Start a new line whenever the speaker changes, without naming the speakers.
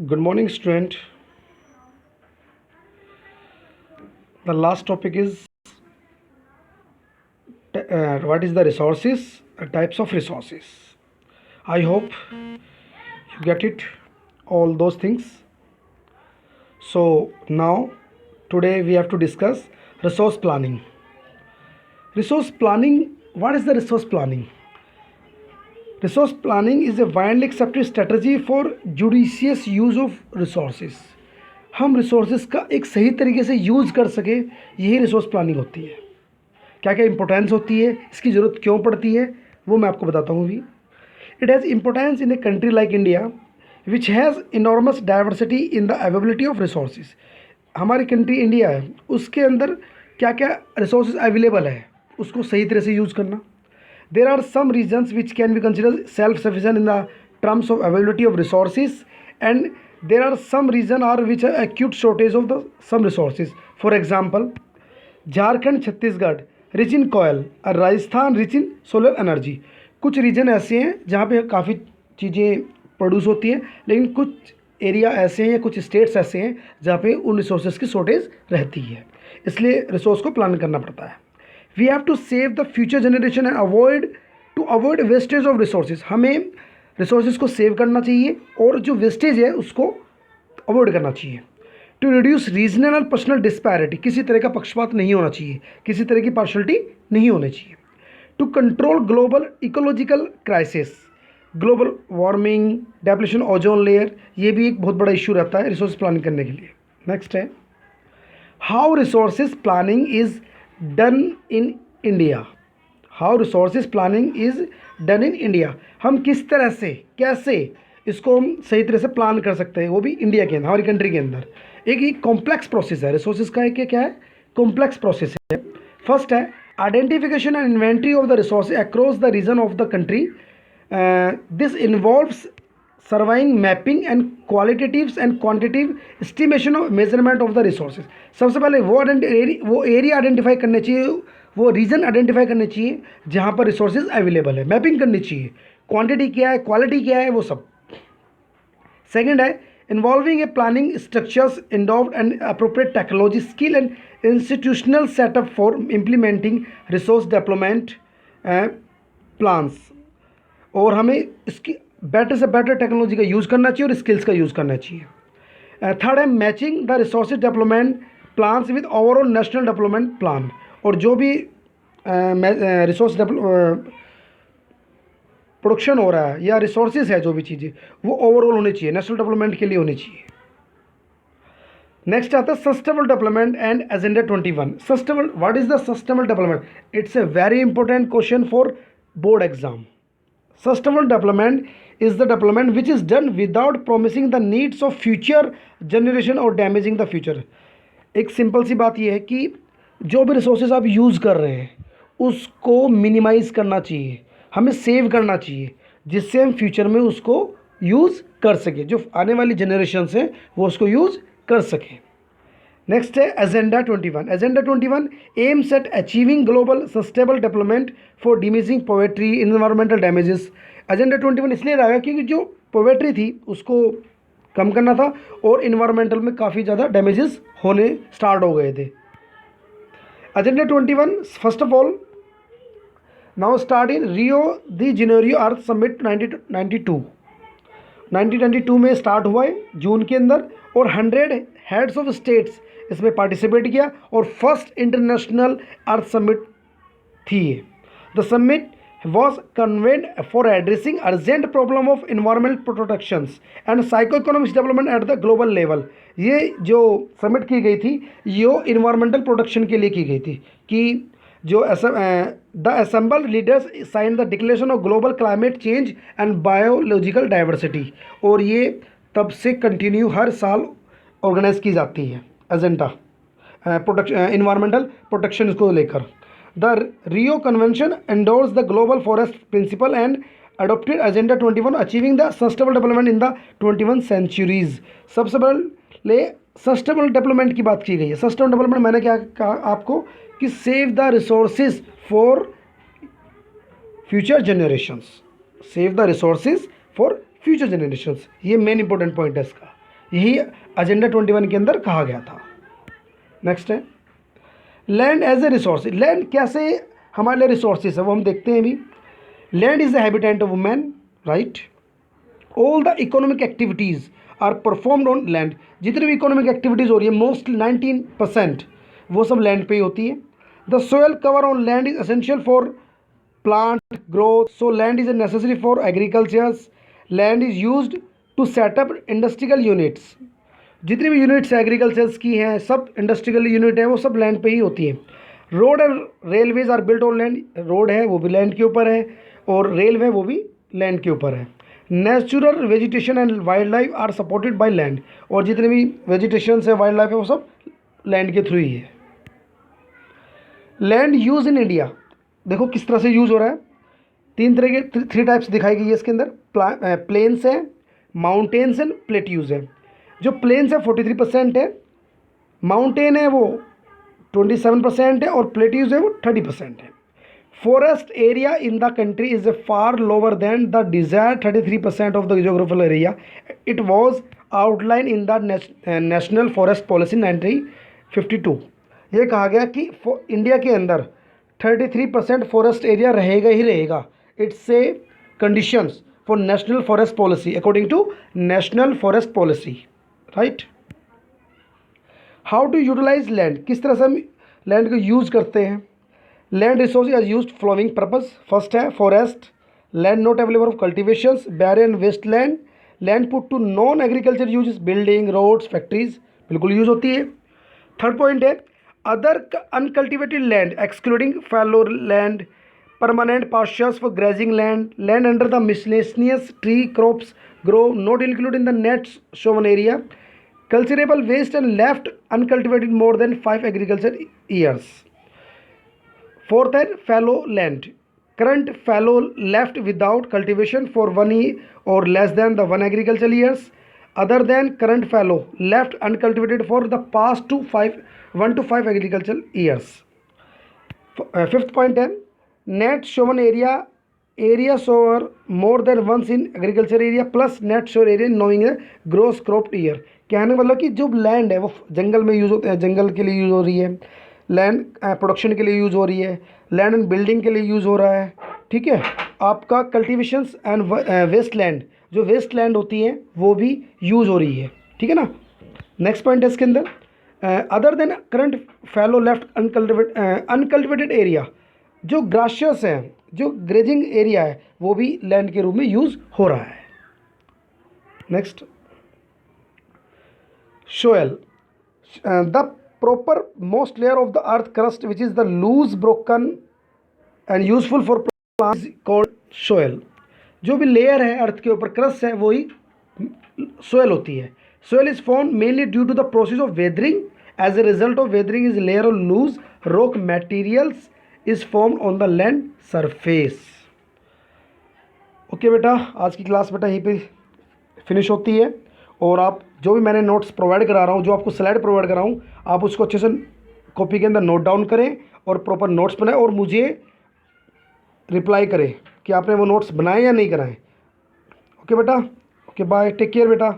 Good morning, student. The last topic is what is the resources, types of resources. I hope you get it, all those things. So now, today we have to discuss resource planning. Resource planning. What is the resource planning? Resource planning is a widely accepted strategy for judicious use of resources. हम resources का एक सही तरीके से use कर सके, यही resource planning होती है. क्या क्या इंपॉर्टेंस होती है, इसकी ज़रूरत क्यों पड़ती है, वो मैं आपको बताता हूँ अभी. It has importance in a country like India which has enormous diversity in the availability of resources. हमारी कंट्री इंडिया है, उसके अंदर क्या क्या रिसोर्सेज अवेलेबल है, उसको सही तरह से यूज़ करना. There are some reasons which can be consider self sufficient in the terms of availability of resources and there are some reason are which are acute shortage of the some resources. For example, Jharkhand Chhattisgarh rich in कोयल और Rajasthan rich in solar energy. कुछ region ऐसे हैं जहाँ पे काफ़ी चीज़ें produce होती हैं, लेकिन कुछ एरिया ऐसे हैं या कुछ स्टेट्स ऐसे हैं जहाँ पे उन रिसोर्सेज की शॉर्टेज रहती है. इसलिए रिसोर्स को प्लान करना पड़ता है. We have to save the future generation and avoid wastage of resources. हमें रिसोर्सेज को सेव करना चाहिए और जो वेस्टेज है उसको अवॉइड करना चाहिए. टू रिड्यूस रीजनल और पर्सनल डिस्पैरिटी. किसी तरह का पक्षपात नहीं होना चाहिए, किसी तरह की पार्शलिटी नहीं होनी चाहिए. To control global ecological crisis, global warming, depletion ozone layer, ये भी एक बहुत बड़ा इशू रहता है रिसोर्स प्लानिंग करने के लिए. नेक्स्ट है how resources planning is done in India. How resources planning is done in India. हम किस तरह से, कैसे इसको हम सही तरह से प्लान कर सकते हैं, वो भी इंडिया के अंदर, हमारी कंट्री के अंदर. एक कॉम्प्लेक्स प्रोसेस है रिसोर्सेज का. एक क्या है, कॉम्प्लेक्स प्रोसेस है. फर्स्ट है identification and inventory of the resources across the region of the country. This involves surveying mapping and qualitatives and quantitative estimation of measurement of the resources. सबसे पहले वो एरिया आइडेंटिफाई करने चाहिए, वो reason identify करने चाहिए जहाँ पर रिसोर्सेज अवेलेबल है. मैपिंग करनी चाहिए, क्वांटिटी क्या है, क्वालिटी क्या है, वो सब. सेकंड है involving a planning structures endowed and appropriate technology skill and institutional setup for implementing resource development plans. और हमें इसकी बेटर से बेटर टेक्नोलॉजी का यूज़ करना चाहिए और स्किल्स का यूज़ करना चाहिए. थर्ड है matching the resources development plans with overall national development plan. और जो भी रिसोर्स प्रोडक्शन हो रहा है या रिसोर्सेज है, जो भी चीज़ें, वो ओवरऑल होनी चाहिए, नेशनल डेवलपमेंट के लिए होनी चाहिए. नेक्स्ट आता है sustainable development and agenda 21. Sustainable, what is the sustainable development? It's a very important question for board exam. Sustainable development is the development which is done without promising the needs of future generation और damaging the future. एक simple सी बात यह है कि जो भी resources आप use कर रहे हैं उसको मिनिमाइज़ करना चाहिए, हमें सेव करना चाहिए, जिससे हम फ्यूचर में उसको यूज़ कर सकें, जो आने वाली जनरेशन्स हैं वो उसको यूज़ कर सकें. नेक्स्ट है agenda 21. Agenda 21 aims at achieving global sustainable development for diminishing poverty, environmental damages. Agenda 21 इसलिए लाया क्योंकि जो पॉवर्टी थी उसको कम करना था और इन्वायरमेंटल में काफ़ी ज़्यादा डैमेजेस होने स्टार्ट हो गए थे. Agenda 21, first of all, now start in Rio de Janeiro Earth Summit 1992 में स्टार्ट हुआ है जून के अंदर, और 100 हेड्स ऑफ स्टेट्स इसमें पार्टिसिपेट किया और फर्स्ट इंटरनेशनल अर्थ समिट थी. The summit was convened for addressing urgent problem of environmental protections and socio-economic development at the global level. ये जो समिट की गई थी ये इन्वायरमेंटल प्रोटेक्शन के लिए की गई थी कि जो the assemble leaders sign the declaration of global climate change and biological diversity. और ये तब से कंटिन्यू हर साल ऑर्गेनाइज की जाती है एजेंडा इन्वायरमेंटल प्रोटेक्शन को लेकर. The Rio Convention endorsed the Global Forest Principle and adopted Agenda 21, achieving the sustainable development in the 21 centuries. सबसे पहले सस्टेनेबल डेवलपमेंट की बात की गई है. सस्टेनेबल डेवलपमेंट मैंने क्या कहा आपको कि save the resources for future generations. Save the resources for future generations, ये मेन इंपॉर्टेंट पॉइंट है इसका. यही एजेंडा 21 के अंदर कहा गया था। नेक्स्ट है land as a resource. Land कैसे हमारे लिए रिसोर्सेज है वो हम देखते हैं अभी। Land is the habitant of man, right. All the economic activities are performed on land. जितनी भी इकोनॉमिक एक्टिविटीज़ हो रही है मोस्टली 19% वो सब लैंड पे ही होती है। The soil cover on land is essential for plant growth, so land is necessary for agricultures. Land is used to setup industrial units. जितनी भी यूनिट्स एग्रीकल्चर्स की हैं, सब इंडस्ट्रियल यूनिट हैं, वो सब लैंड पे ही होती हैं। Road and railways are built on land. Road है वो भी लैंड के ऊपर है, और रेलवे वो भी लैंड के ऊपर है। Natural vegetation and wild life are supported by land. और जितने भी वेजिटेशन है, वाइल्ड लाइफ है, वो सब लैंड के थ्रू ही है। लैंड यूज इन इंडिया देखो किस तरह से यूज़ हो रहा है। तीन तरह के थ्री टाइप्स दिखाई गई है इसके अंदर। प्लेन्स हैं, माउंटेन्स एंड प्लेट्यूज है। जो प्लेन्स है 43% है, माउंटेन है वो 27% है, और प्लेट्यूज है वो 30% है। Forest area in the country is far lower than the desired 33% of the geographical area. It was outline in the national forest policy 1952। ये कहा गया कि इंडिया के अंदर 33% फॉरेस्ट एरिया रहेगा ही रहेगा। It's a conditions for national forest policy according to national forest policy, right. How to utilise land, किस तरह से हम लैंड को यूज़ करते हैं। Land resource are used following purpose. First है forest, land not available for cultivations, barren waste land, land put to non agriculture use, building, roads, factories, बिल्कुल use होती है। थर्ड पॉइंट है other uncultivated land excluding fallow land, permanent pastures for grazing land, land under the miscellaneous tree crops grow not included in the net shown area, cultivable waste and left uncultivated more than 5 agriculture years. Fourth है fallow land, current fallow left without cultivation for 1 year or less than the 1 agricultural years, other than current fallow left uncultivated for the past 1 to 5 agricultural years. Fifth point है net sown area sown more than once in agriculture area plus net sown area knowing gross crop year. कहने मतलब कि जो land है वो जंगल में use होते हैं, जंगल के लिए यूज़ हो रही है, लैंड प्रोडक्शन के लिए यूज़ हो रही है, लैंड एंड बिल्डिंग के लिए यूज़ हो रहा है, ठीक है। आपका कल्टिवेशंस एंड वेस्ट लैंड, जो वेस्ट लैंड होती है वो भी यूज़ हो रही है, ठीक है ना। नेक्स्ट पॉइंट है इसके अंदर other than current fallow left uncultivated area, जो ग्राशियस है, जो ग्रेजिंग एरिया है, वो भी लैंड के रूप में यूज़ हो रहा है। Next soil, the proper most layer of the earth crust which is the loose broken and useful for plants called soil. जो भी लेयर है अर्थ के ऊपर क्रस्ट है वही सोयल होती है। Soil is form mainly due to the process of weathering. As a result of weathering is layer of loose rock materials is form on the land surface. Okay बेटा, आज की क्लास बेटा यहीं पे फिनिश होती है। और आप जो भी मैंने नोट्स प्रोवाइड करा रहा हूँ, जो आपको स्लाइड प्रोवाइड करा हूँ, आप उसको अच्छे से कॉपी के अंदर नोट डाउन करें और प्रॉपर नोट्स बनाएं और मुझे रिप्लाई करें कि आपने वो नोट्स बनाए या नहीं कराए। ओके बेटा, ओके बाय, टेक केयर बेटा।